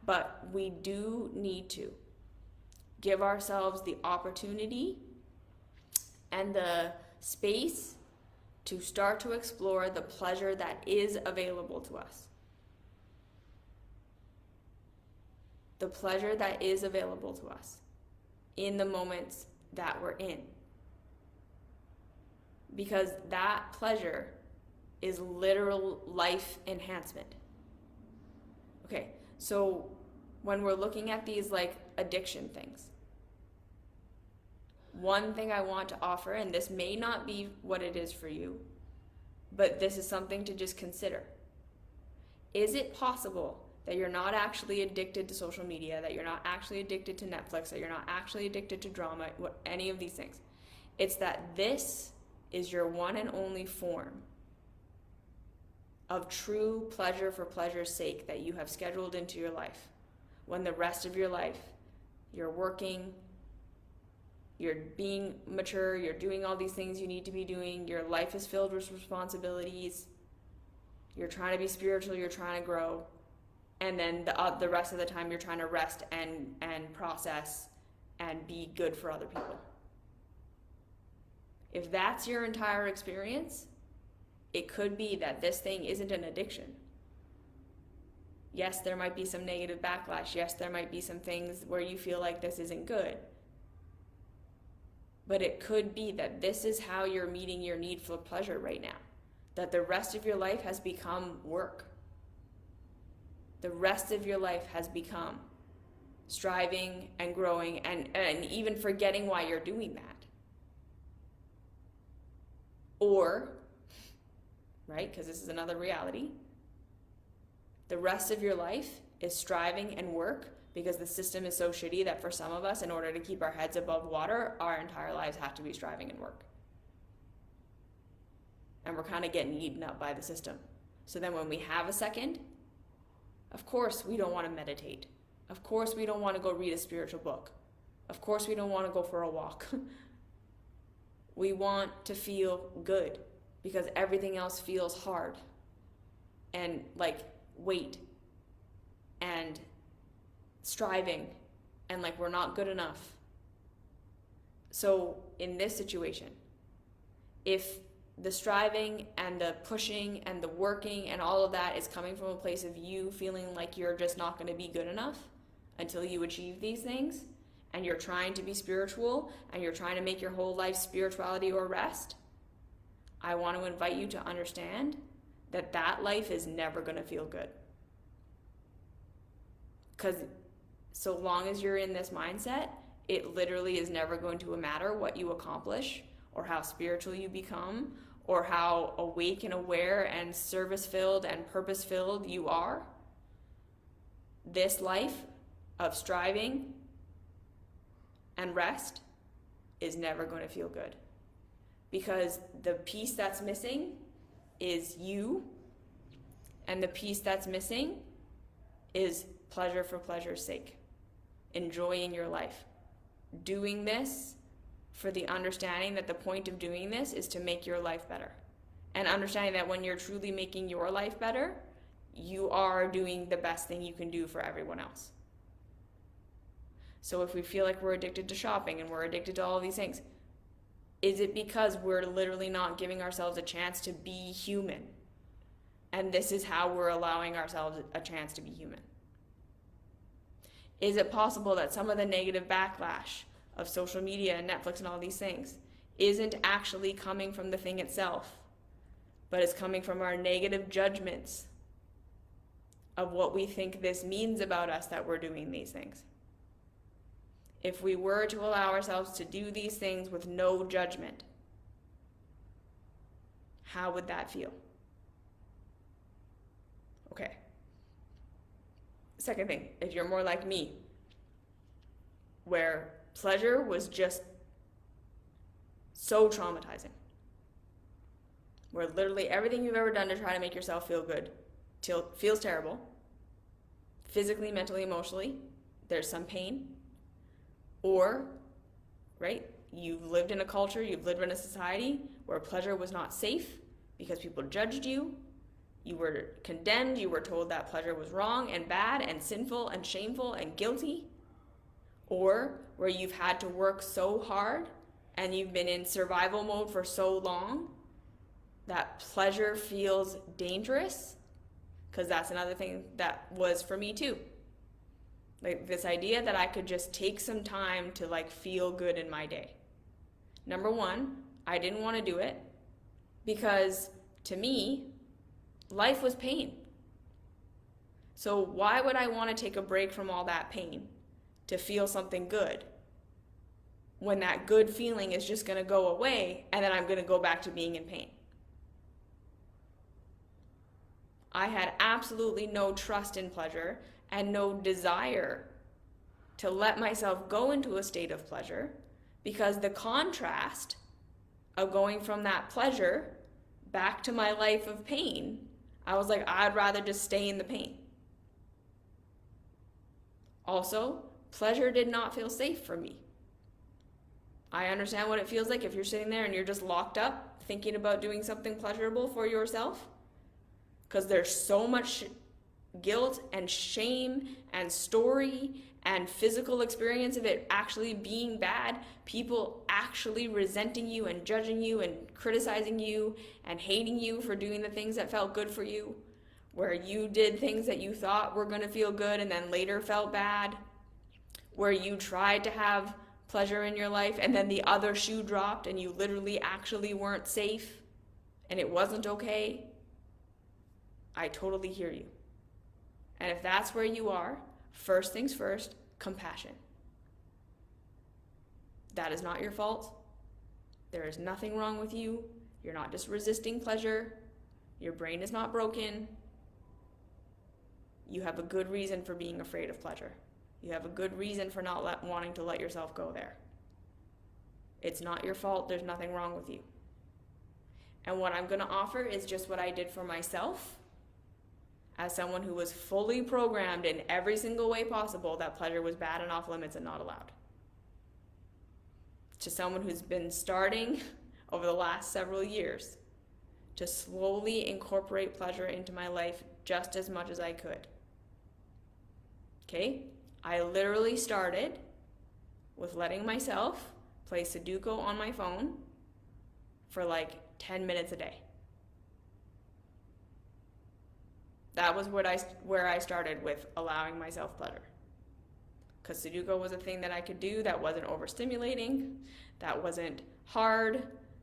But we do need to give ourselves the opportunity and the space to start to explore the pleasure that is available to us. The pleasure that is available to us in the moments that we're in. because that pleasure is literal life enhancement. Okay, so when we're looking at these like addiction things, one thing I want to offer, and this may not be what it is for you, but this is something to just consider. Is it possible that you're not actually addicted to social media, that you're not actually addicted to Netflix, that you're not actually addicted to drama, any of these things? It's that this is your one and only form of true pleasure for pleasure's sake that you have scheduled into your life. When the rest of your life, you're working, you're being mature, you're doing all these things you need to be doing, your life is filled with responsibilities, you're trying to be spiritual, you're trying to grow, and then the rest of the time you're trying to rest and process and be good for other people. If that's your entire experience, it could be that this thing isn't an addiction. Yes, there might be some negative backlash. Yes, there might be some things where you feel like this isn't good. But it could be that this is how you're meeting your need for pleasure right now. That the rest of your life has become work. The rest of your life has become striving and growing and even forgetting why you're doing that. Or, right, because this is another reality, the rest of your life is striving and work because the system is so shitty that for some of us, in order to keep our heads above water, our entire lives have to be striving and work. And we're kind of getting eaten up by the system. So then when we have a second, of course we don't want to meditate. Of course we don't want to go read a spiritual book. Of course we don't want to go for a walk. We want to feel good because everything else feels hard and like weight and striving and like we're not good enough. So in this situation, if the striving and the pushing and the working and all of that is coming from a place of you feeling like you're just not going to be good enough until you achieve these things, and you're trying to be spiritual and you're trying to make your whole life spirituality or rest, I want to invite you to understand that that life is never going to feel good. Because so long as you're in this mindset, it literally is never going to matter what you accomplish or how spiritual you become or how awake and aware and service-filled and purpose-filled you are. This life of striving and rest is never going to feel good. Because the piece that's missing is you, and the piece that's missing is pleasure for pleasure's sake. Enjoying your life. Doing this for the understanding that the point of doing this is to make your life better. And understanding that when you're truly making your life better, you are doing the best thing you can do for everyone else. So if we feel like we're addicted to shopping and we're addicted to all of these things, is it because we're literally not giving ourselves a chance to be human? And this is how we're allowing ourselves a chance to be human. Is it possible that some of the negative backlash of social media and Netflix and all these things isn't actually coming from the thing itself, but it's coming from our negative judgments of what we think this means about us that we're doing these things? If we were to allow ourselves to do these things with no judgment, how would that feel? Okay. Second thing, if you're more like me, where pleasure was just so traumatizing, where literally everything you've ever done to try to make yourself feel good feels terrible, physically, mentally, emotionally, there's some pain. Or, right, you've lived in a culture, you've lived in a society where pleasure was not safe because people judged you, you were condemned, you were told that pleasure was wrong and bad and sinful and shameful and guilty. Or where you've had to work so hard and you've been in survival mode for so long that pleasure feels dangerous, because that's another thing that was for me too. Like this idea that I could just take some time to like feel good in my day. Number one, I didn't want to do it because to me, life was pain. So why would I want to take a break from all that pain to feel something good when that good feeling is just going to go away and then I'm going to go back to being in pain? I had absolutely no trust in pleasure and no desire to let myself go into a state of pleasure, because the contrast of going from that pleasure back to my life of pain, I was like, I'd rather just stay in the pain. Also, pleasure did not feel safe for me. I understand what it feels like if you're sitting there and you're just locked up thinking about doing something pleasurable for yourself, because there's so much guilt and shame and story and physical experience of it actually being bad, people actually resenting you and judging you and criticizing you and hating you for doing the things that felt good for you, where you did things that you thought were going to feel good and then later felt bad, where you tried to have pleasure in your life and then the other shoe dropped and you literally actually weren't safe and it wasn't okay. I totally hear you. And if that's where you are, first things first, compassion. That is not your fault. There is nothing wrong with you. You're not just resisting pleasure. Your brain is not broken. You have a good reason for being afraid of pleasure. You have a good reason for not wanting to let yourself go there. It's not your fault. There's nothing wrong with you. And what I'm going to offer is just what I did for myself, as someone who was fully programmed in every single way possible that pleasure was bad and off limits and not allowed. To someone who's been starting over the last several years to slowly incorporate pleasure into my life just as much as I could. Okay? I literally started with letting myself play Sudoku on my phone for like 10 minutes a day. That was where I started with allowing myself pleasure. Because Sudoku was a thing that I could do that wasn't overstimulating, that wasn't hard,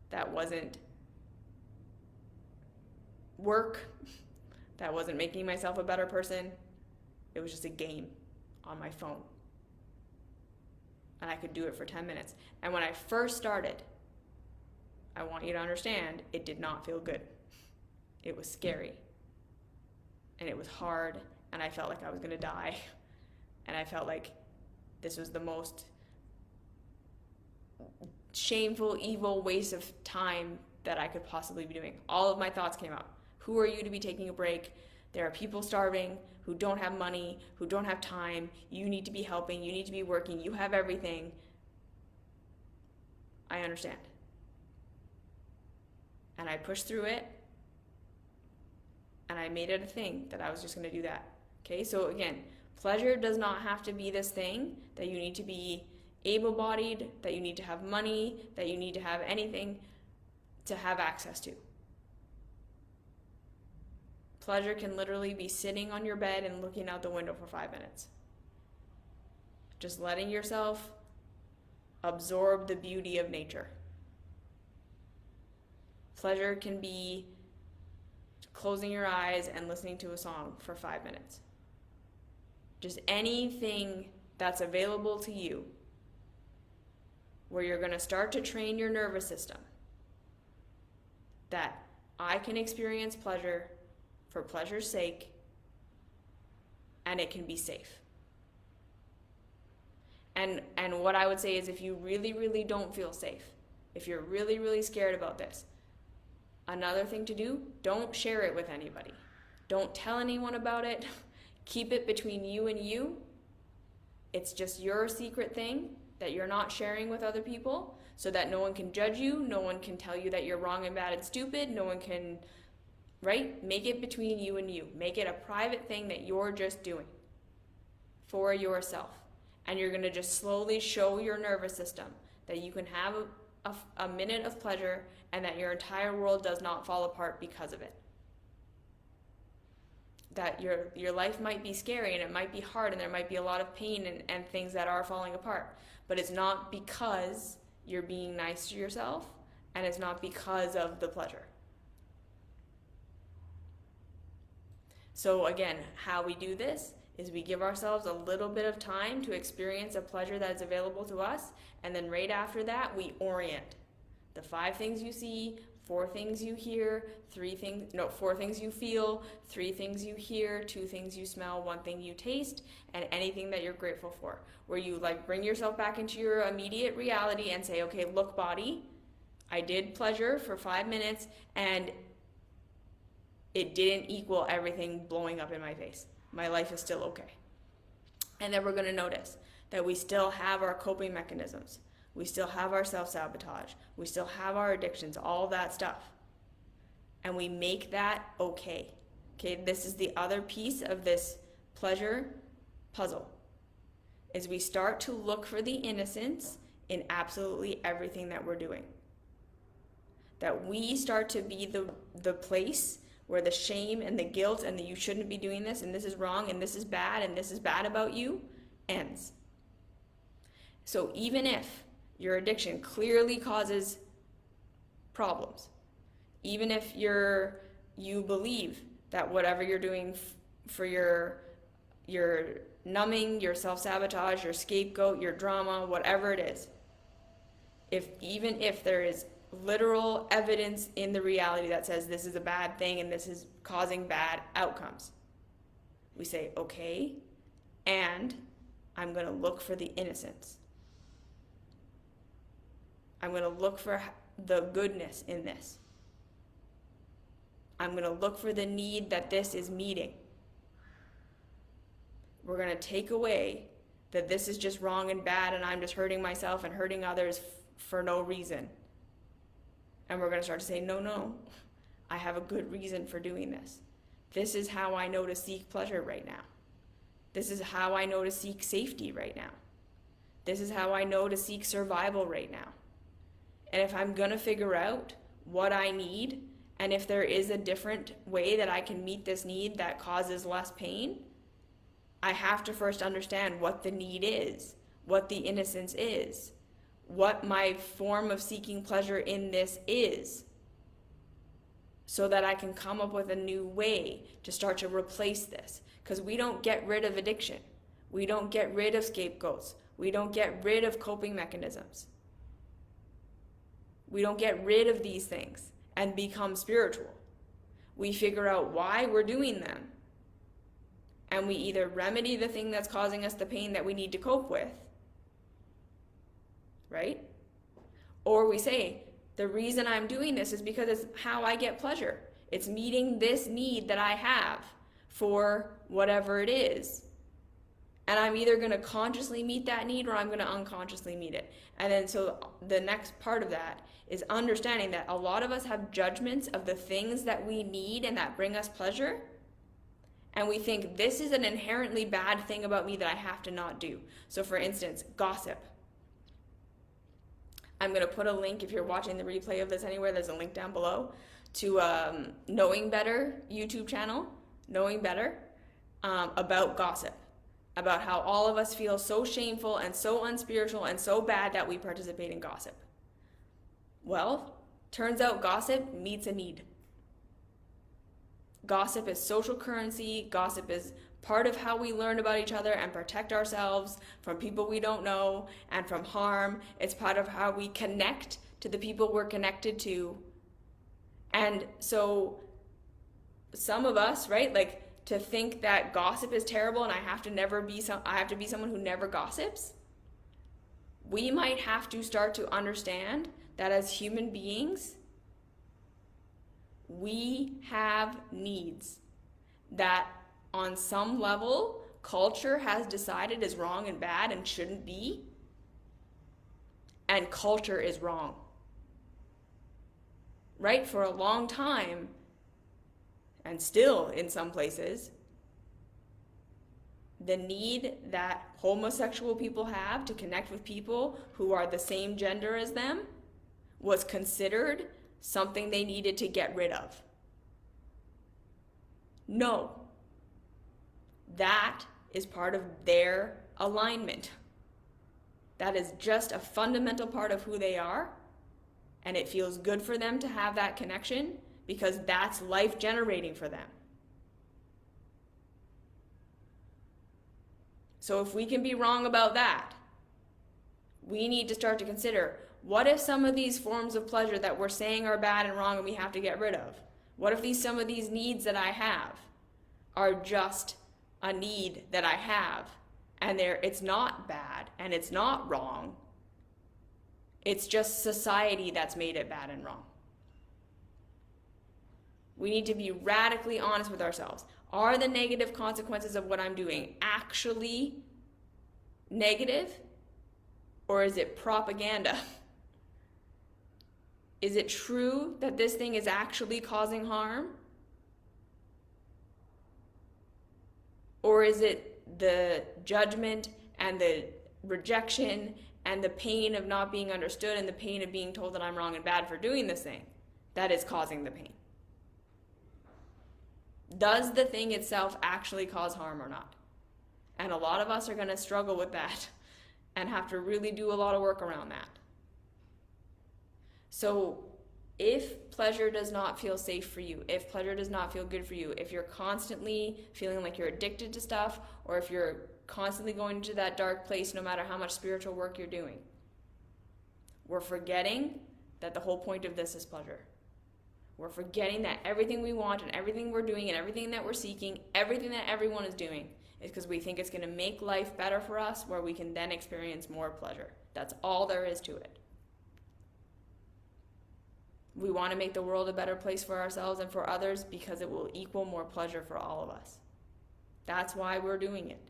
that wasn't work, that wasn't making myself a better person. It was just a game on my phone. And I could do it for 10 minutes. And when I first started, I want you to understand, it did not feel good. It was scary. And it was hard, and I felt like I was going to die. And I felt like this was the most shameful, evil waste of time that I could possibly be doing. All of my thoughts came out. Who are you to be taking a break? There are people starving who don't have money, who don't have time. You need to be helping. You need to be working. You have everything. I understand. And I pushed through it. And I made it a thing that I was just going to do that. Okay, so again, pleasure does not have to be this thing that you need to be able-bodied, that you need to have money, that you need to have anything to have access to. Pleasure can literally be sitting on your bed and looking out the window for 5 minutes. Just letting yourself absorb the beauty of nature. Pleasure can be closing your eyes and listening to a song for 5 minutes. Just anything that's available to you where you're going to start to train your nervous system that I can experience pleasure for pleasure's sake and it can be safe. And what I would say is, if you really, really don't feel safe, if you're really, really scared about this, another thing to do, don't share it with anybody. Don't tell anyone about it. Keep it between you and you. It's just your secret thing that you're not sharing with other people, so that no one can judge you, no one can tell you that you're wrong and bad and stupid, no one can, right? Make it between you and you. Make it a private thing that you're just doing for yourself. And you're going to just slowly show your nervous system that you can have a minute of pleasure and that your entire world does not fall apart because of it. That your life might be scary and it might be hard and there might be a lot of pain and things that are falling apart. But it's not because you're being nice to yourself, and it's not because of the pleasure. So again, how we do this is we give ourselves a little bit of time to experience a pleasure that is available to us, and then right after that, we orient. The 5 things you see, 4 things you hear, 4 things you feel, 3 things you hear, 2 things you smell, 1 thing you taste, and anything that you're grateful for. Where you like bring yourself back into your immediate reality and say, okay, look, body, I did pleasure for 5 minutes and it didn't equal everything blowing up in my face. My life is still okay. And then we're going to notice that we still have our coping mechanisms. We still have our self-sabotage. We still have our addictions, all that stuff. And we make that okay. Okay, this is the other piece of this pleasure puzzle, is we start to look for the innocence in absolutely everything that we're doing. That we start to be the place where the shame and the guilt and the you shouldn't be doing this and this is wrong and this is bad about you ends. So even if your addiction clearly causes problems, even if you believe that whatever you're doing for your numbing, your self-sabotage, your scapegoat, your drama, whatever it is, even if there is literal evidence in the reality that says this is a bad thing and this is causing bad outcomes, we say, okay, and I'm going to look for the innocence. I'm going to look for the goodness in this. I'm going to look for the need that this is meeting. We're going to take away that this is just wrong and bad and I'm just hurting myself and hurting others for no reason. And we're going to start to say, no, I have a good reason for doing this. This is how I know to seek pleasure right now. This is how I know to seek safety right now. This is how I know to seek survival right now. And if I'm going to figure out what I need, and if there is a different way that I can meet this need that causes less pain, I have to first understand what the need is, what the innocence is, what my form of seeking pleasure in this is, so that I can come up with a new way to start to replace this. Because we don't get rid of addiction. We don't get rid of scapegoats. We don't get rid of coping mechanisms. We don't get rid of these things and become spiritual. We figure out why we're doing them. And we either remedy the thing that's causing us the pain that we need to cope with, right? Or we say, the reason I'm doing this is because it's how I get pleasure. It's meeting this need that I have for whatever it is. And I'm either going to consciously meet that need or I'm going to unconsciously meet it. And then so the next part of that is understanding that a lot of us have judgments of the things that we need and that bring us pleasure. And we think this is an inherently bad thing about me that I have to not do. So for instance, gossip. I'm going to put a link, if you're watching the replay of this anywhere, there's a link down below to Knowing Better YouTube channel, Knowing Better, about gossip. About how all of us feel so shameful and so unspiritual and so bad that we participate in gossip. Well, turns out gossip meets a need. Gossip is social currency. Gossip is part of how we learn about each other and protect ourselves from people we don't know and from harm. It's part of how we connect to the people we're connected to. And so some of us, right, like to think that gossip is terrible and I have to be someone who never gossips. We might have to start to understand that as human beings, we have needs that on some level culture has decided is wrong and bad and shouldn't be, and culture is wrong. Right? For a long time, and still in some places, the need that homosexual people have to connect with people who are the same gender as them was considered something they needed to get rid of. No. That is part of their alignment. That is just a fundamental part of who they are, and it feels good for them to have that connection because that's life generating for them. So if we can be wrong about that, we need to start to consider, what if some of these forms of pleasure that we're saying are bad and wrong and we have to get rid of? What if some of these needs that I have are just a need that I have, and it's not bad and it's not wrong? It's just society that's made it bad and wrong. We need to be radically honest with ourselves. Are the negative consequences of what I'm doing actually negative, or is it propaganda? Is it true that this thing is actually causing harm? Or is it the judgment and the rejection and the pain of not being understood and the pain of being told that I'm wrong and bad for doing this thing that is causing the pain? Does the thing itself actually cause harm or not? And a lot of us are going to struggle with that and have to really do a lot of work around that. So if pleasure does not feel safe for you, if pleasure does not feel good for you, if you're constantly feeling like you're addicted to stuff, or if you're constantly going into that dark place no matter how much spiritual work you're doing, we're forgetting that the whole point of this is pleasure. We're forgetting that everything we want and everything we're doing and everything that we're seeking, everything that everyone is doing, is because we think it's going to make life better for us, where we can then experience more pleasure. That's all there is to it. We want to make the world a better place for ourselves and for others because it will equal more pleasure for all of us. That's why we're doing it.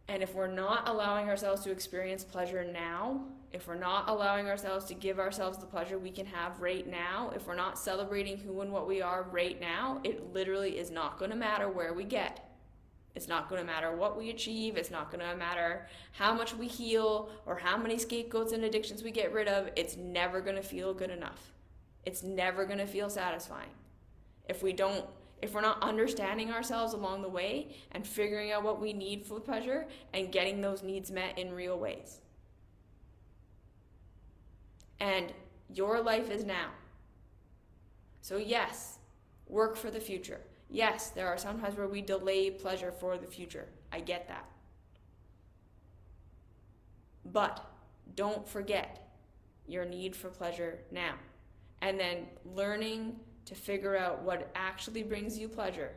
And if we're not allowing ourselves to experience pleasure now, if we're not allowing ourselves to give ourselves the pleasure we can have right now, if we're not celebrating who and what we are right now, it literally is not going to matter where we get. It's not going to matter what we achieve. It's not going to matter how much we heal or how many scapegoats and addictions we get rid of. It's never going to feel good enough. It's never going to feel satisfying. If we're not understanding ourselves along the way and figuring out what we need for pleasure and getting those needs met in real ways. And your life is now. So yes, work for the future. Yes, there are some times where we delay pleasure for the future. I get that. But don't forget your need for pleasure now. And then learning to figure out what actually brings you pleasure,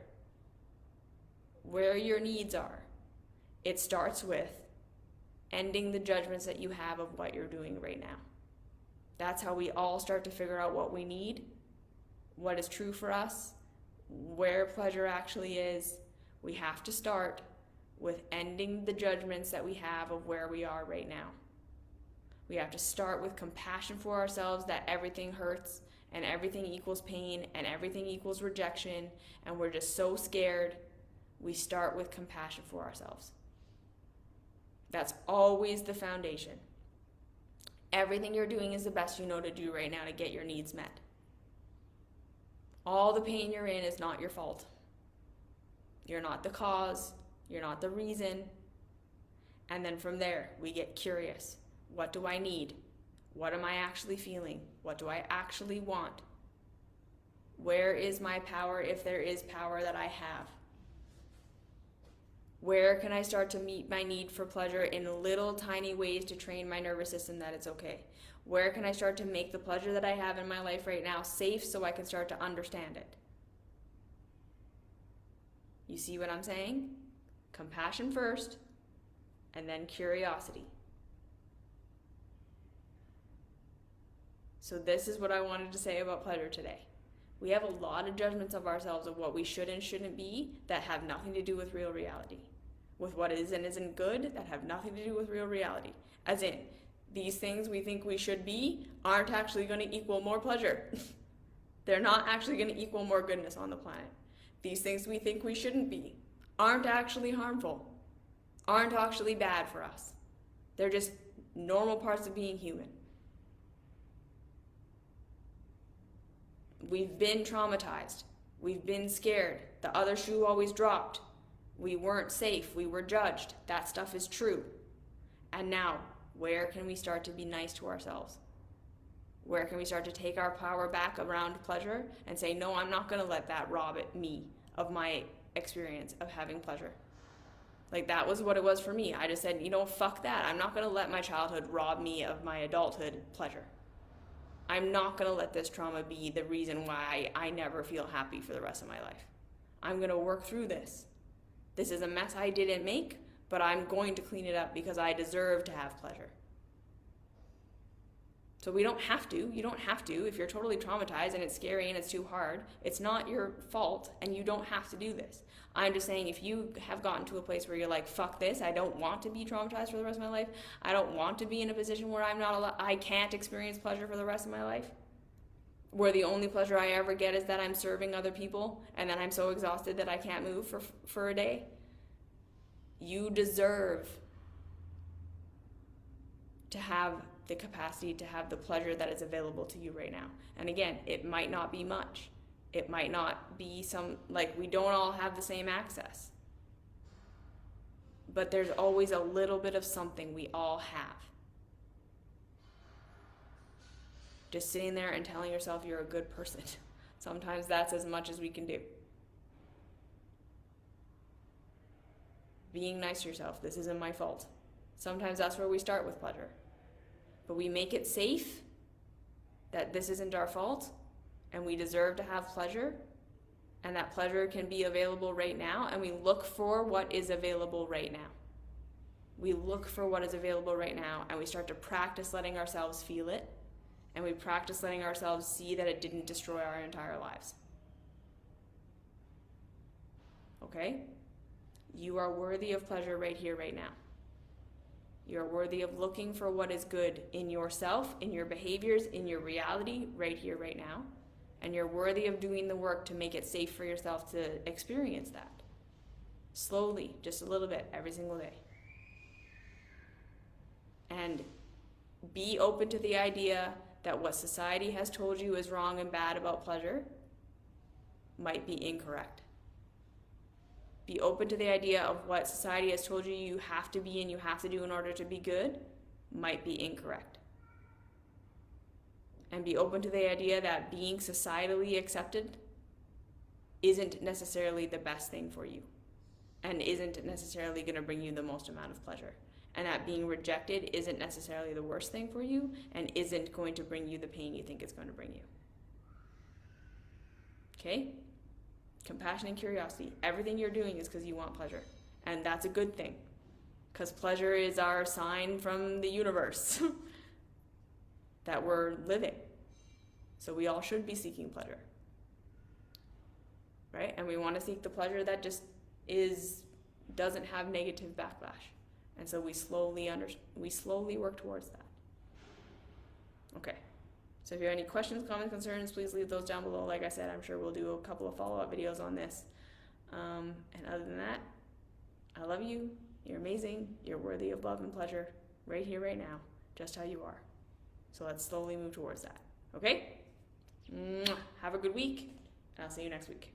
where your needs are. It starts with ending the judgments that you have of what you're doing right now. That's how we all start to figure out what we need, what is true for us, where pleasure actually is. We have to start with ending the judgments that we have of where we are right now. We have to start with compassion for ourselves, that everything hurts and everything equals pain and everything equals rejection, and we're just so scared. We start with compassion for ourselves. That's always the foundation. Everything you're doing is the best you know to do right now to get your needs met. All the pain you're in is not your fault. You're not the cause. You're not the reason. And then from there, we get curious. What do I need? What am I actually feeling? What do I actually want? Where is my power, if there is power that I have? Where can I start to meet my need for pleasure in little tiny ways to train my nervous system that it's okay? Where can I start to make the pleasure that I have in my life right now safe so I can start to understand it? You see what I'm saying? Compassion first, and then curiosity. So this is what I wanted to say about pleasure today. We have a lot of judgments of ourselves of what we should and shouldn't be that have nothing to do with real reality. With what is and isn't good that have nothing to do with real reality. As in, these things we think we should be aren't actually going to equal more pleasure. They're not actually going to equal more goodness on the planet. These things we think we shouldn't be aren't actually harmful, aren't actually bad for us. They're just normal parts of being human. We've been traumatized. We've been scared. The other shoe always dropped. We weren't safe. We were judged. That stuff is true. And now, where can we start to be nice to ourselves? Where can we start to take our power back around pleasure and say, no, I'm not going to let that rob me of my experience of having pleasure. Like, that was what it was for me. I just said, fuck that. I'm not going to let my childhood rob me of my adulthood pleasure. I'm not going to let this trauma be the reason why I never feel happy for the rest of my life. I'm going to work through this. This is a mess I didn't make, but I'm going to clean it up because I deserve to have pleasure. So we don't have to. You don't have to. If you're totally traumatized and it's scary and it's too hard, it's not your fault and you don't have to do this. I'm just saying, if you have gotten to a place where you're like, fuck this, I don't want to be traumatized for the rest of my life. I don't want to be in a position where I can't experience pleasure for the rest of my life. Where the only pleasure I ever get is that I'm serving other people and then I'm so exhausted that I can't move for a day. You deserve to have the capacity to have the pleasure that is available to you right now. And again, it might not be much. It might not be we don't all have the same access. But there's always a little bit of something we all have. Just sitting there and telling yourself you're a good person. Sometimes that's as much as we can do. Being nice to yourself. This isn't my fault. Sometimes that's where we start with pleasure. But we make it safe that this isn't our fault and we deserve to have pleasure, and that pleasure can be available right now, and we look for what is available right now. We look for what is available right now, and we start to practice letting ourselves feel it, and we practice letting ourselves see that it didn't destroy our entire lives. Okay? You are worthy of pleasure right here, right now. You're worthy of looking for what is good in yourself, in your behaviors, in your reality, right here, right now. And you're worthy of doing the work to make it safe for yourself to experience that. Slowly, just a little bit, every single day. And be open to the idea that what society has told you is wrong and bad about pleasure might be incorrect. Be open to the idea of what society has told you you have to be and you have to do in order to be good might be incorrect. And be open to the idea that being societally accepted isn't necessarily the best thing for you and isn't necessarily going to bring you the most amount of pleasure. And that being rejected isn't necessarily the worst thing for you and isn't going to bring you the pain you think it's going to bring you. Okay? Compassion and curiosity. Everything you're doing is because you want pleasure. And that's a good thing. Because pleasure is our sign from the universe that we're living. So we all should be seeking pleasure. Right? And we want to seek the pleasure that just doesn't have negative backlash. And so we slowly work towards that. Okay. So if you have any questions, comments, concerns, please leave those down below. Like I said, I'm sure we'll do a couple of follow-up videos on this. And other than that, I love you. You're amazing. You're worthy of love and pleasure right here, right now, just how you are. So let's slowly move towards that. Okay? Have a good week, and I'll see you next week.